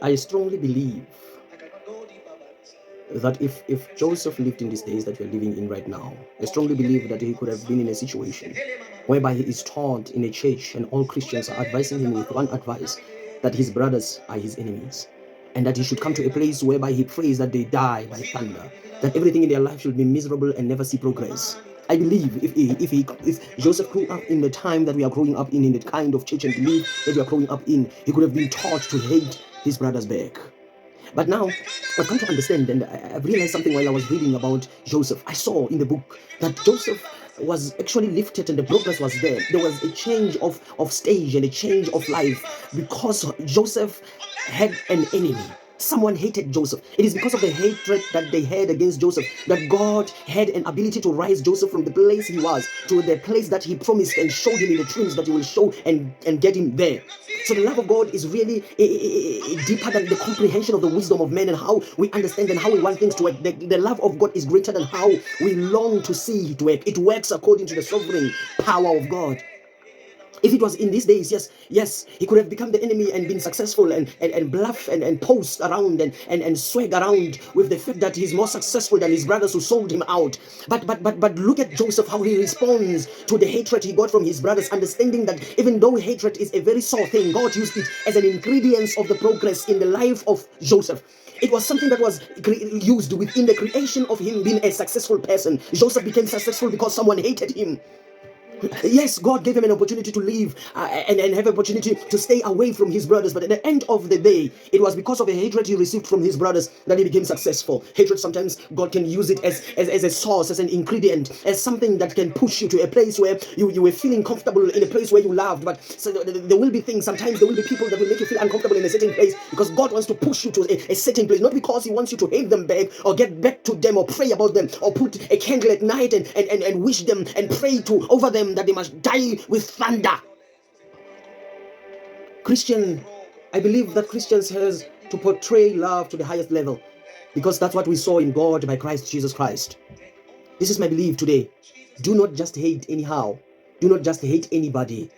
I strongly believe that if Joseph lived in these days that we are living in right now, I strongly believe that he could have been in a situation whereby he is taught in a church and all Christians are advising him with one advice, that his brothers are his enemies, and that he should come to a place whereby he prays that they die by thunder, that everything in their life should be miserable and never see progress. I believe if Joseph grew up in the time that we are growing up in the kind of church and belief that we are growing up in, he could have been taught to hate his brothers back. But now I've come to understand, and I've realized something while I was reading about Joseph. I saw in the book that Joseph was actually lifted and the progress was there. There was a change of stage and a change of life because Joseph had an enemy. Someone hated Joseph. It is because of the hatred that they had against Joseph that God had an ability to rise Joseph from the place he was to the place that he promised and showed him in the dreams that he will show and get him there. So the love of God is really deeper than the comprehension of the wisdom of men and how we understand and how we want things to work. The love of God is greater than how we long to see it work. It works according to the sovereign power of God. If it was in these days, yes, he could have become the enemy and been successful and bluff and post around and swag around with the fact that he's more successful than his brothers who sold him out. But look at Joseph, how he responds to the hatred he got from his brothers, understanding that even though hatred is a very sore thing, God used it as an ingredient of the progress in the life of Joseph. It was something that was used within the creation of him being a successful person. Joseph became successful because someone hated him. Yes, God gave him an opportunity to leave and have an opportunity to stay away from his brothers. But at the end of the day, it was because of the hatred he received from his brothers that he became successful. Hatred, sometimes God can use it as a source, as an ingredient, as something that can push you to a place where you were feeling comfortable in a place where you loved. But so there will be things, sometimes there will be people that will make you feel uncomfortable in a certain place because God wants to push you to a certain place, not because he wants you to hate them back or get back to them or pray about them or put a candle at night and wish them and pray to over them that they must die with thunder. Christian, I believe that Christians has to portray love to the highest level because that's what we saw in God by Christ Jesus Christ. This is my belief today. Do not just hate anyhow. Do not just hate anybody.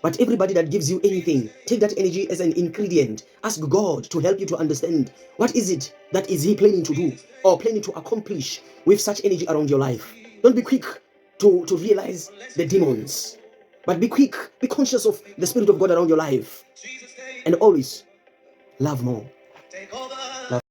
But everybody that gives you anything, take that energy as an ingredient. Ask God to help you to understand what is it that is he planning to do or planning to accomplish with such energy around your life. Don't be quick to realize the demons, but be quick, be conscious of the Spirit of God around your life, and always love more.